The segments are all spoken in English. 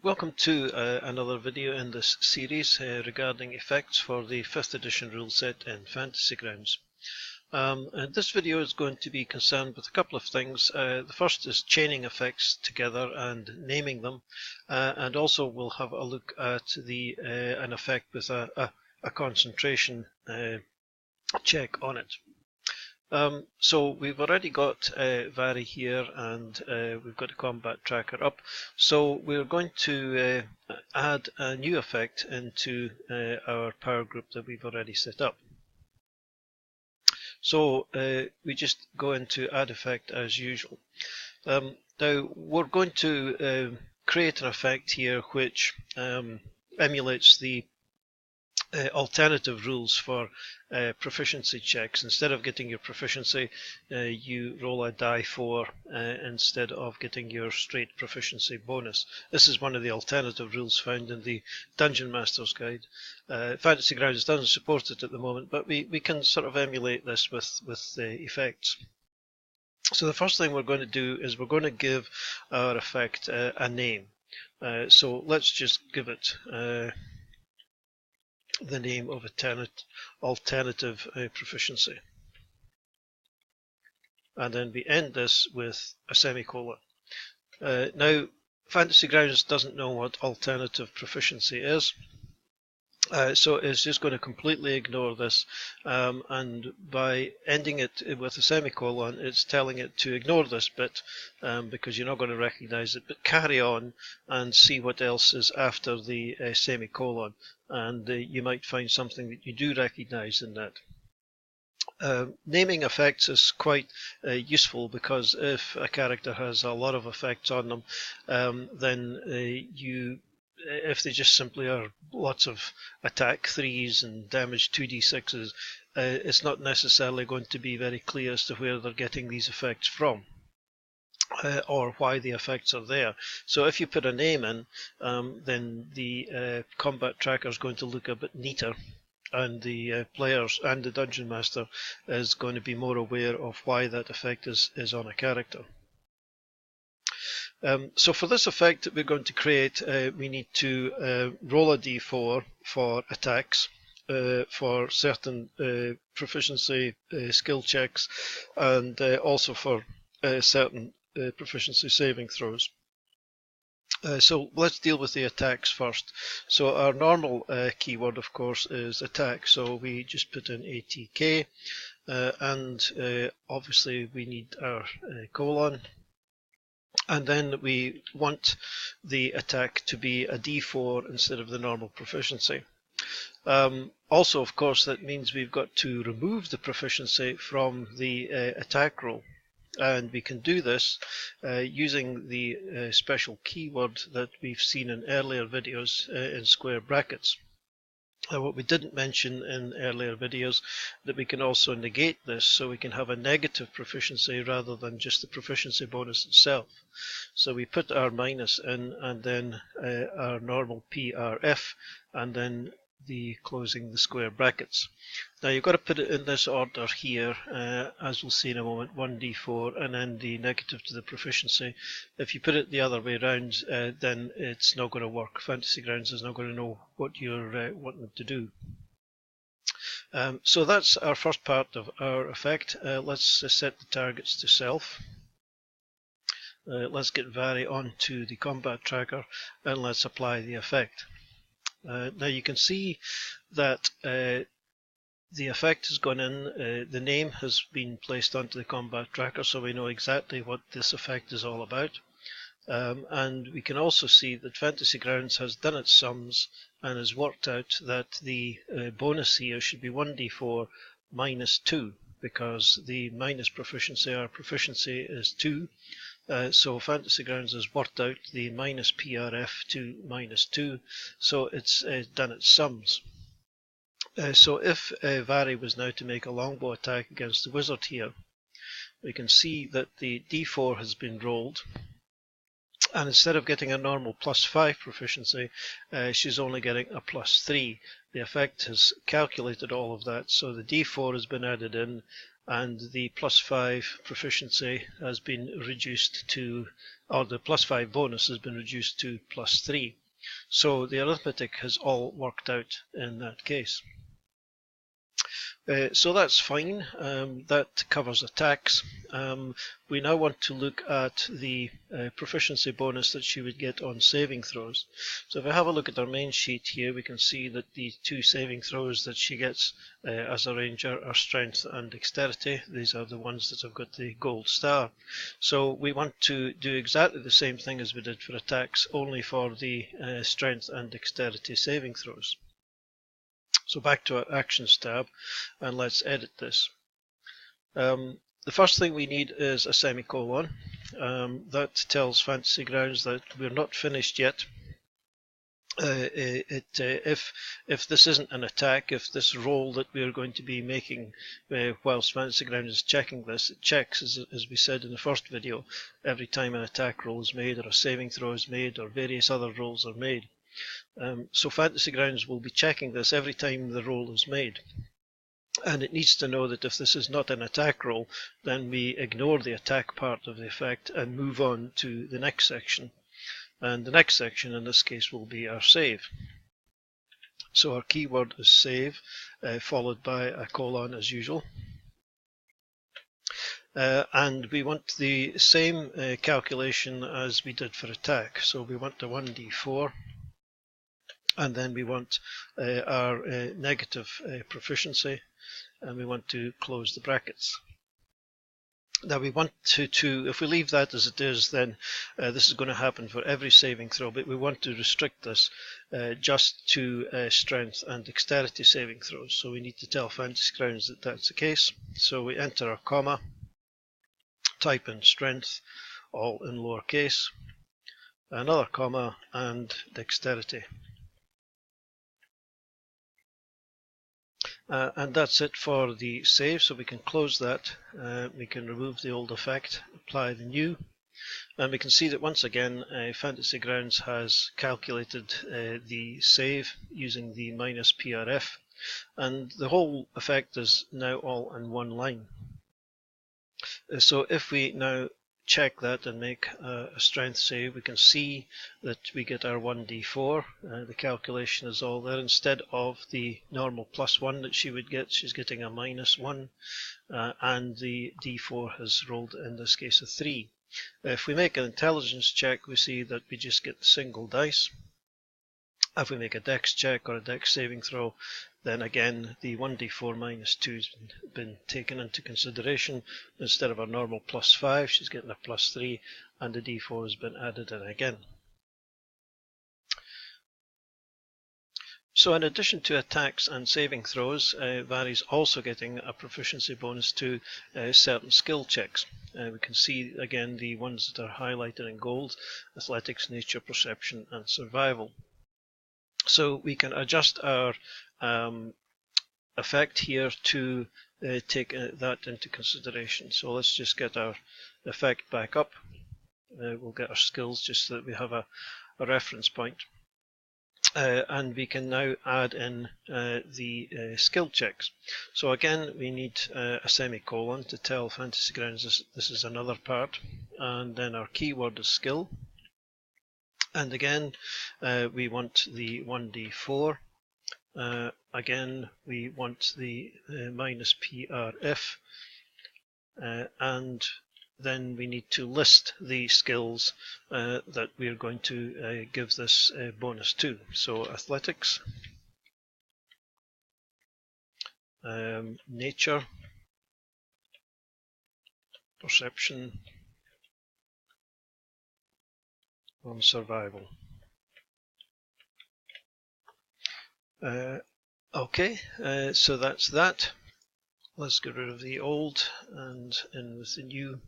Welcome to another video in this series regarding effects for the 5th edition rule set in Fantasy Grounds. And this video is going to be concerned with a couple of things. The first is chaining effects together and naming them, and also we'll have a look at an effect with a concentration check on it. So we've already got Vary here, and we've got a combat tracker up. So we're going to add a new effect into our power group that we've already set up. So we just go into add effect as usual. Now we're going to create an effect here which emulates the alternative rules for proficiency checks. Instead of getting your proficiency, you roll a die 4 instead of getting your straight proficiency bonus. This is one of the alternative rules found in the Dungeon Master's Guide. Fantasy Grounds doesn't support it at the moment, but we can sort of emulate this with effects. So the first thing we're going to do is we're going to give our effect a name. So let's just give it the name of alternative proficiency, and then we end this with a semicolon. Now Fantasy Grounds doesn't know what alternative proficiency is, so it's just going to completely ignore this, and by ending it with a semicolon, it's telling it to ignore this bit because you're not going to recognize it, but carry on and see what else is after the semicolon, and you might find something that you do recognize in that. Naming effects is quite useful, because if a character has a lot of effects on them, then if they just simply are lots of attack 3s and damage 2d6s, it's not necessarily going to be very clear as to where they're getting these effects from, or why the effects are there. So if you put a name in, then the combat tracker is going to look a bit neater, and the players and the Dungeon Master is going to be more aware of why that effect is on a character. So for this effect that we're going to create, we need to roll a d4 for attacks, for certain proficiency skill checks, and also for certain proficiency saving throws. So let's deal with the attacks first. So our normal keyword, of course, is attack, so we just put in ATK, and obviously we need our colon. And then we want the attack to be a d4 instead of the normal proficiency. Also, of course, that means we've got to remove the proficiency from the attack roll. And we can do this using the special keyword that we've seen in earlier videos in square brackets. What we didn't mention in earlier videos, that we can also negate this, so we can have a negative proficiency rather than just the proficiency bonus itself. So we put our minus in, and then our normal PRF, and then closing the square brackets. Now you've got to put it in this order here, as we'll see in a moment, 1d4 and then the negative to the proficiency. If you put it the other way around, then it's not going to work. Fantasy Grounds is not going to know what you're wanting to do. So that's our first part of our effect. Let's set the targets to self. Let's get Vary onto the combat tracker, and let's apply the effect. Now you can see that the effect has gone in, the name has been placed onto the combat tracker, so we know exactly what this effect is all about. And we can also see that Fantasy Grounds has done its sums and has worked out that the bonus here should be 1d4 minus 2, because the minus proficiency, our proficiency is 2. So Fantasy Grounds has worked out the minus PRF to minus 2, so it's done its sums. So if Vary was now to make a longbow attack against the wizard here, we can see that the d4 has been rolled, and instead of getting a normal +5 proficiency, she's only getting a +3. The effect has calculated all of that, so the d4 has been added in, and the +5 proficiency has been reduced to, or the +5 bonus has been reduced to +3. So the arithmetic has all worked out in that case. So that's fine. That covers attacks. We now want to look at the proficiency bonus that she would get on saving throws. So if I have a look at our main sheet here, we can see that the 2 saving throws that she gets as a ranger are strength and dexterity. These are the ones that have got the gold star. So we want to do exactly the same thing as we did for attacks, only for the strength and dexterity saving throws. So back to our Actions tab, and let's edit this. The first thing we need is a semicolon. That tells Fantasy Grounds that we're not finished yet. If this isn't an attack, if this roll that we're going to be making whilst Fantasy Grounds is checking this, it checks, as we said in the first video, every time an attack roll is made, or a saving throw is made, or various other rolls are made. So Fantasy Grounds will be checking this every time the roll is made. And it needs to know that if this is not an attack roll, then we ignore the attack part of the effect and move on to the next section. And the next section in this case will be our save. So our keyword is save, followed by a colon as usual. And we want the same calculation as we did for attack. So we want the 1d4. And then we want our negative proficiency, and we want to close the brackets. Now we want to if we leave that as it is, then this is going to happen for every saving throw, but we want to restrict this just to strength and dexterity saving throws. So we need to tell Fantasy Grounds that that's the case. So we enter our comma, type in strength, all in lowercase, another comma, and dexterity. And that's it for the save, so we can close that. We can remove the old effect, apply the new, and we can see that once again Fantasy Grounds has calculated the save using the -PRF, and the whole effect is now all in one line. So if we now check that and make a strength save, we can see that we get our 1d4. The calculation is all there. Instead of the normal +1 that she would get, she's getting a -1, and the d4 has rolled, in this case, a 3. If we make an intelligence check, we see that we just get the single dice. If we make a dex check or a dex saving throw, then again the 1d4 -2 has been taken into consideration. Instead of our normal +5, she's getting a +3, and the d4 has been added in again. So in addition to attacks and saving throws, Vari's also getting a proficiency bonus to certain skill checks. We can see again the ones that are highlighted in gold: athletics, nature, perception, and survival. So we can adjust our effect here to take that into consideration. So let's just get our effect back up. We'll get our skills just so that we have a reference point. And we can now add in the skill checks. So again, we need a semicolon to tell Fantasy Grounds this is another part. And then our keyword is skill. And again, we want the 1d4. Again, we want the -PRF. And then we need to list the skills that we are going to give this bonus to. So athletics, nature, perception, and survival. Okay, so that's that. Let's get rid of the old and in with the new.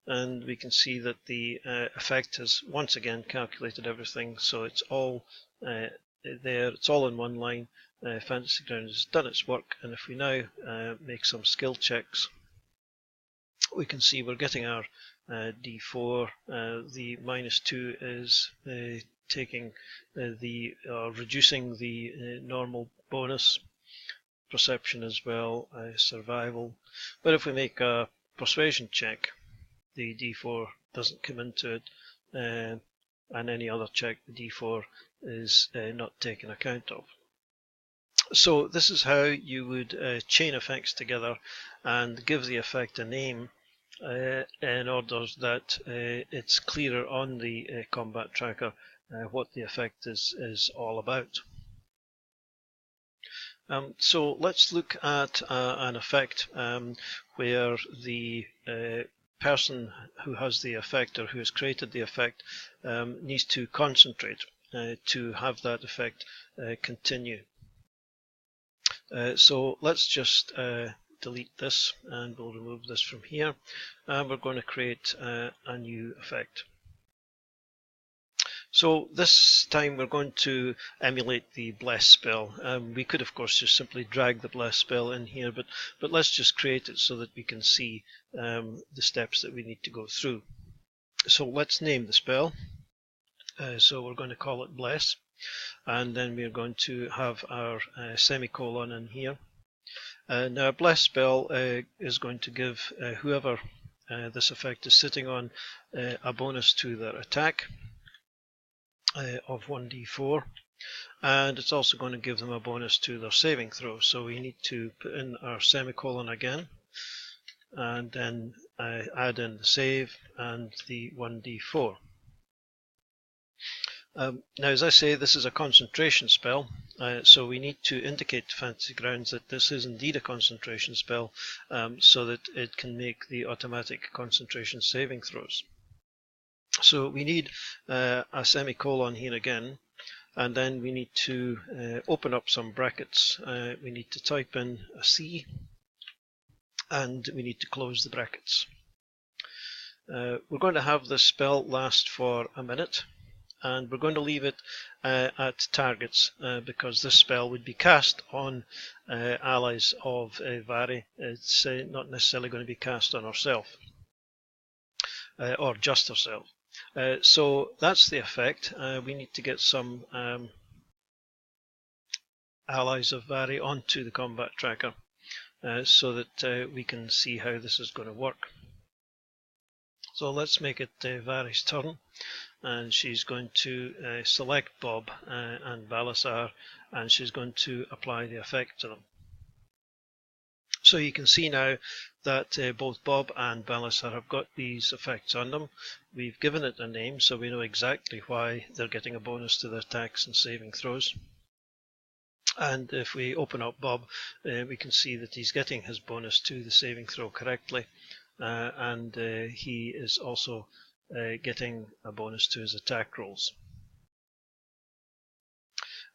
And we can see that the effect has once again calculated everything, so it's all there, it's all in one line. Fantasy Grounds has done its work, and if we now make some skill checks, we can see we're getting our d4. The -2 is taking reducing the normal bonus. perception as well, survival. But if we make a persuasion check, the D4 doesn't come into it, and any other check, the D4 is not taken account of. So this is how you would chain effects together and give the effect a name in order that it's clearer on the combat tracker what the effect is all about. So let's look at an effect where the person who has the effect or who has created the effect needs to concentrate to have that effect continue. So let's just delete this and we'll remove this from here, and we're going to create a new effect. So this time we're going to emulate the bless spell. We could of course just simply drag the bless spell in here, but let's just create it so that we can see the steps that we need to go through. So let's name the spell. So we're going to call it bless, and then we're going to have our semicolon in here. Now a bless spell is going to give whoever this effect is sitting on a bonus to their attack of 1d4, and it's also going to give them a bonus to their saving throw. So we need to put in our semicolon again, and then add in the save and the 1d4. Now, as I say, this is a concentration spell, so we need to indicate to Fantasy Grounds that this is indeed a concentration spell, so that it can make the automatic concentration saving throws. So we need a semicolon here again, and then we need to open up some brackets. We need to type in a C, and we need to close the brackets. We're going to have this spell last for a minute, and we're going to leave it at targets because this spell would be cast on allies of Vari. It's not necessarily going to be cast on ourselves or just ourselves. So that's the effect. We need to get some allies of Vari onto the combat tracker so that we can see how this is going to work. So let's make it Vari's turn, and she's going to select Bob and Balasar, and she's going to apply the effect to them. So you can see now that both Bob and Balasar have got these effects on them. We've given it a name, so we know exactly why they're getting a bonus to their attacks and saving throws. And if we open up Bob, we can see that he's getting his bonus to the saving throw correctly, and he is also getting a bonus to his attack rolls.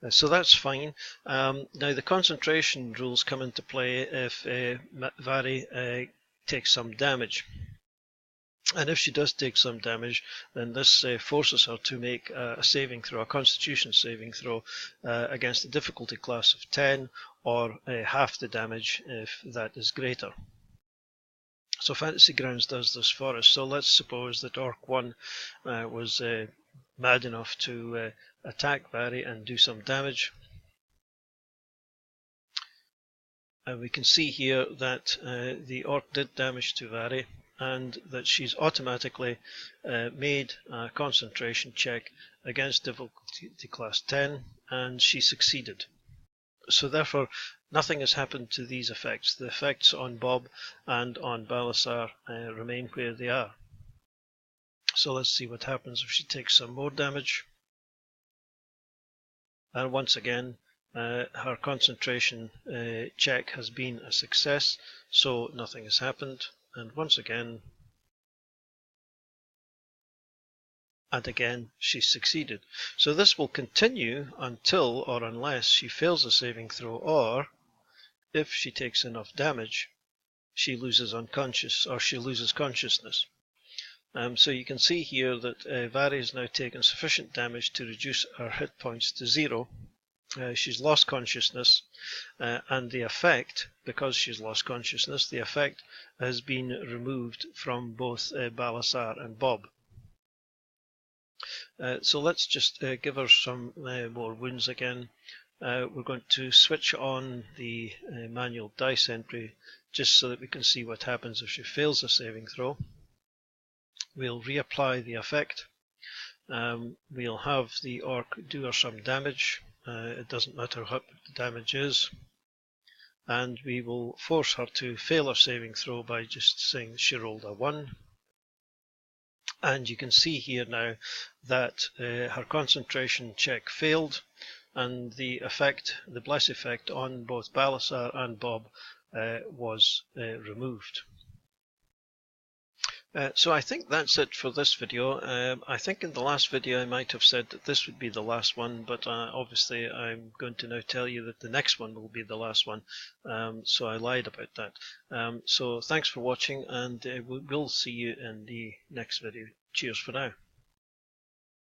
So that's fine. Now the concentration rules come into play if Vari takes some damage. And if she does take some damage, then this forces her to make a saving throw, a constitution saving throw, against a difficulty class of 10, or half the damage if that is greater. So Fantasy Grounds does this for us. So let's suppose that Orc 1 was mad enough to attack Vari and do some damage. And we can see here that the Orc did damage to Vari, and that she's automatically made a concentration check against difficulty class 10, and she succeeded. So therefore nothing has happened to these effects. The effects on Bob and on Balasar remain where they are. So let's see what happens if she takes some more damage. And once again her concentration check has been a success, so nothing has happened. And once again, and again, she succeeded. So this will continue until or unless she fails a saving throw, or if she takes enough damage, she loses consciousness. So you can see here that Vari has now taken sufficient damage to reduce her hit points to 0. She's lost consciousness, and the effect, because she's lost consciousness, the effect has been removed from both Balasar and Bob. So let's just give her some more wounds again, we're going to switch on the manual dice entry just so that we can see what happens if she fails a saving throw. We'll reapply the effect. We'll have the orc do her some damage. It doesn't matter what the damage is. And we will force her to fail her saving throw by just saying she rolled a 1. And you can see here now that her concentration check failed, and the effect, the bless effect on both Balasar and Bob was removed. So I think that's it for this video. I think in the last video I might have said that this would be the last one, but obviously I'm going to now tell you that the next one will be the last one. So I lied about that. So thanks for watching, and we'll see you in the next video. Cheers for now.